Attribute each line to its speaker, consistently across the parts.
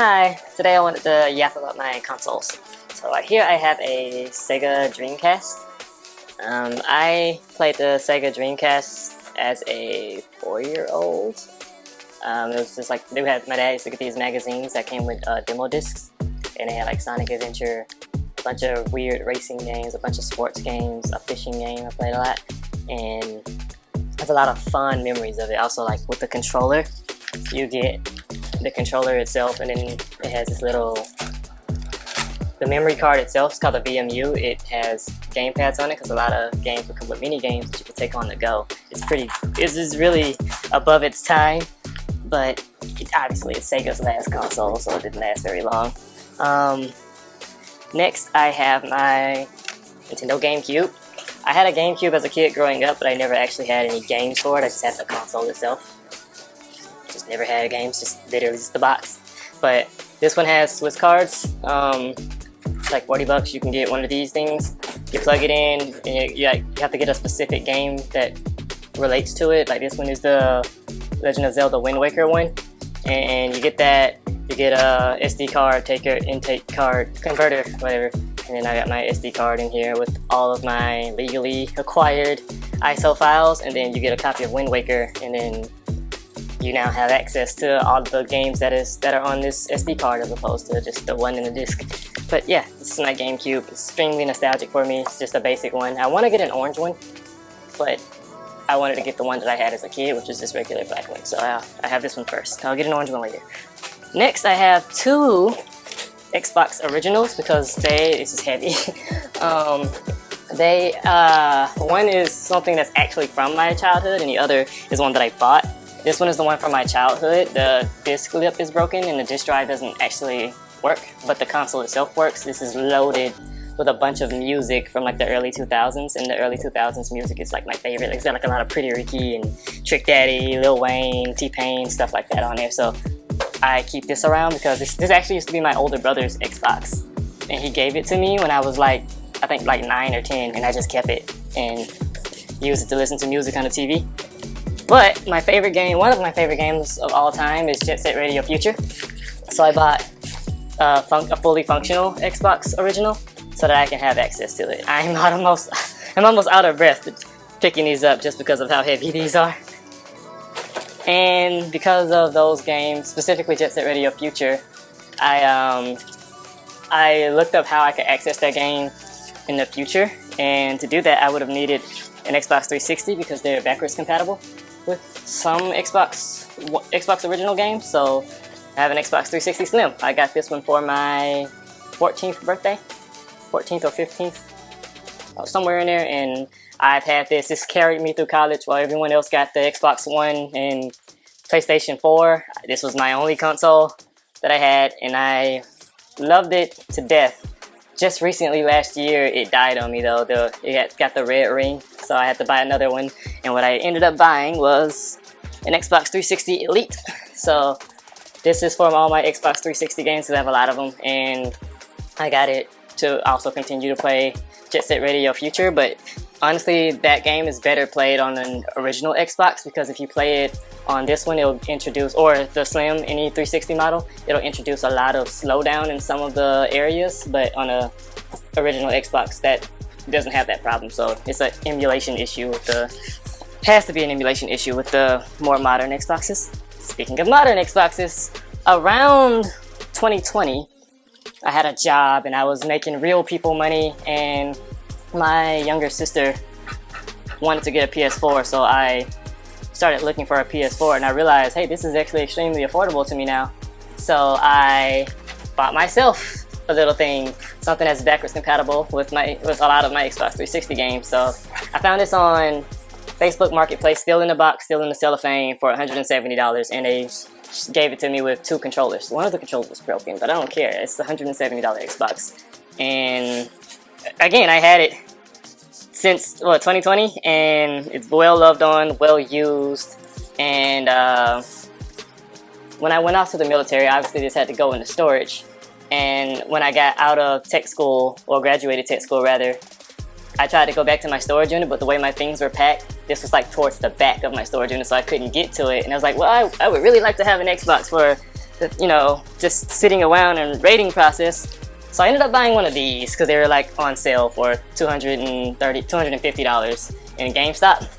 Speaker 1: Hi, today I wanted to yap about my consoles. So right here I have a Sega Dreamcast. I played the Sega Dreamcast as a 4-year-old. It was just like, my dad used to get these magazines that came with demo discs, and they had like Sonic Adventure, a bunch of weird racing games, a bunch of sports games, a fishing game I played a lot, and I have a lot of fond memories of it. Also, like with the controller, you get the controller itself, and then it has this little, the memory card itself is called the VMU. It has game pads on it because a lot of games will come with mini games that you can take on the go. This is really above its time, but obviously it's Sega's last console, so it didn't last very long. Next I have my Nintendo GameCube. I had a GameCube as a kid growing up, but I never actually had any games for it. I just had the console itself. Just never had games, just literally just the box. But this one has Swiss cards. It's like 40 bucks. You can get one of these things. You plug it in, and you have to get a specific game that relates to it. Like this one is the Legend of Zelda Wind Waker one, and you get that. You get a SD card taker, intake card, converter, whatever. And then I got my SD card in here with all of my legally acquired ISO files, and then you get a copy of Wind Waker, and then you now have access to all the games that are on this SD card as opposed to just the one in the disc. But yeah, this is my GameCube. It's extremely nostalgic for me. It's just a basic one. I want to get an orange one, but I wanted to get the one that I had as a kid, which is this regular black one. So I have this one first. I'll get an orange one later. Next, I have two Xbox originals because this is heavy. One is something that's actually from my childhood, and the other is one that I bought. This one is the one from my childhood. The disc lip is broken and the disc drive doesn't actually work, but the console itself works. This is loaded with a bunch of music from like the early 2000s, and the early 2000s music is like my favorite. Like, it's got like a lot of Pretty Ricky and Trick Daddy, Lil Wayne, T-Pain, stuff like that on there. So I keep this around because this actually used to be my older brother's Xbox, and he gave it to me when I was like, I think like 9 or 10, and I just kept it and used it to listen to music on the TV. But my favorite game, one of my favorite games of all time, is Jet Set Radio Future. So I bought a fully functional Xbox original so that I can have access to it. I'm almost out of breath picking these up just because of how heavy these are. And because of those games, specifically Jet Set Radio Future, I looked up how I could access that game in the future. And to do that, I would have needed an Xbox 360 because they're backwards compatible with some Xbox original games. So I have an Xbox 360 Slim. I got this one for my 14th birthday, 14th or 15th, somewhere in there, and I've had this. This carried me through college while everyone else got the Xbox One and PlayStation 4. This was my only console that I had, and I loved it to death. Just recently, last year, it died on me though. It got the red ring, so I had to buy another one. And what I ended up buying was an Xbox 360 Elite. So this is for all my Xbox 360 games, because I have a lot of them. And I got it to also continue to play Jet Set Radio Future. But honestly, that game is better played on an original Xbox, because if you play it on this one, it'll introduce, or the Slim, any 360 model, it'll introduce a lot of slowdown in some of the areas, but on a original Xbox that doesn't have that problem. So it's an emulation issue has to be an emulation issue with the more modern Xboxes. Speaking of modern Xboxes, around 2020, I had a job and I was making real people money, and my younger sister wanted to get a PS4, so I started looking for a PS4, and I realized, hey, this is actually extremely affordable to me now. So I bought myself a little thing, something that's backwards compatible with a lot of my Xbox 360 games. So I found this on Facebook Marketplace, still in the box, still in the cellophane, for $170, and they gave it to me with two controllers. One of the controllers was broken, but I don't care. It's a $170 Xbox, and again, I had it since 2020, and it's well loved on, well used. And when I went off to the military, obviously this had to go into storage. And when I got out of tech school, or graduated tech school rather, I tried to go back to my storage unit, but the way my things were packed, this was like towards the back of my storage unit, so I couldn't get to it. And I was like, well, I would really like to have an Xbox for you know, just sitting around and rating process. So I ended up buying one of these because they were like on sale for $250 in GameStop.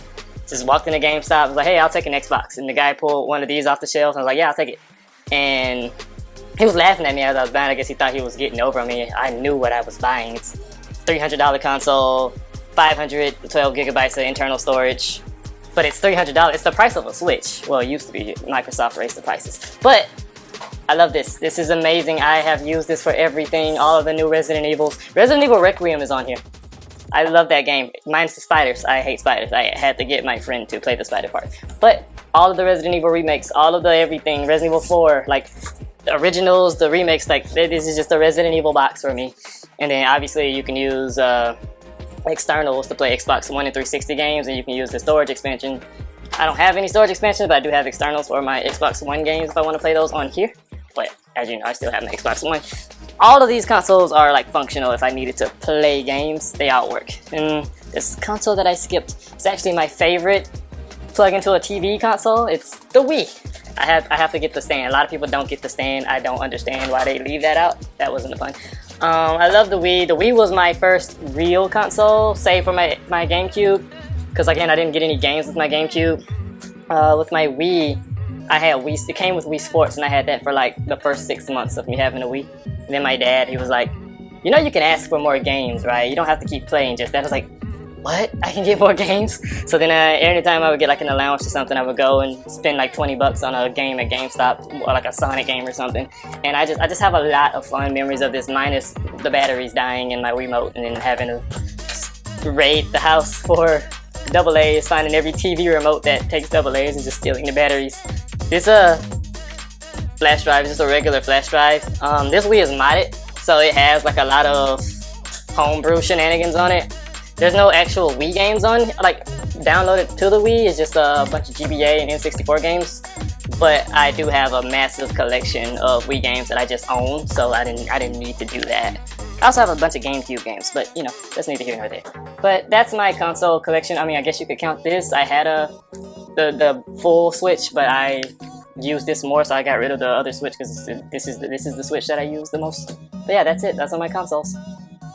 Speaker 1: Just walked into GameStop, was like, hey, I'll take an Xbox. And the guy pulled one of these off the shelf, and I was like, yeah, I'll take it. And he was laughing at me as I was buying. I guess he thought he was getting over me. I knew what I was buying. It's $300 console, 512 gigabytes of internal storage, but it's $300. It's the price of a Switch. Well, it used to be. Microsoft raised the prices. But I love this. This is amazing. I have used this for everything. All of the new Resident Evils. Resident Evil Requiem is on here. I love that game. Mine's the spiders. I hate spiders. I had to get my friend to play the spider part. But all of the Resident Evil remakes, all of the everything, Resident Evil 4, like the originals, the remakes, like this is just a Resident Evil box for me. And then obviously you can use externals to play Xbox One and 360 games, and you can use the storage expansion. I don't have any storage expansion, but I do have externals for my Xbox One games if I want to play those on here. But as you know, I still have my Xbox One. All of these consoles are like functional. If I needed to play games, they all work. And this console that I skipped is actually my favorite plug into a TV console. It's the Wii. I have to get the stand. A lot of people don't get the stand. I don't understand why they leave that out. That wasn't a pun. I love the Wii. The Wii was my first real console, save for my GameCube. Because again, I didn't get any games with my GameCube. With my Wii, I had Wii. It came with Wii Sports, and I had that for like the first 6 months of me having a Wii. And then my dad, he was like, you know, you can ask for more games, right? You don't have to keep playing just that. I was like, what? I can get more games? So then anytime I would get like an allowance or something, I would go and spend like 20 bucks on a game at GameStop, or like a Sonic game or something. And I just have a lot of fun memories of this, minus the batteries dying in my Wiimote, and then having to raid the house for AA's, finding every TV remote that takes AA's and just stealing the batteries. This flash drive is just a regular flash drive. This Wii is modded, so it has like a lot of homebrew shenanigans on it. There's no actual Wii games on, like, downloaded to the Wii. It's just a bunch of GBA and N64 games. But I do have a massive collection of Wii games that I just own, so I didn't need to do that. I also have a bunch of GameCube games, but you know, that's neither here nor there. But that's my console collection. I mean, I guess you could count this. I had the full Switch, but I used this more, so I got rid of the other Switch because this is the Switch that I use the most. But yeah, that's it. That's all my consoles.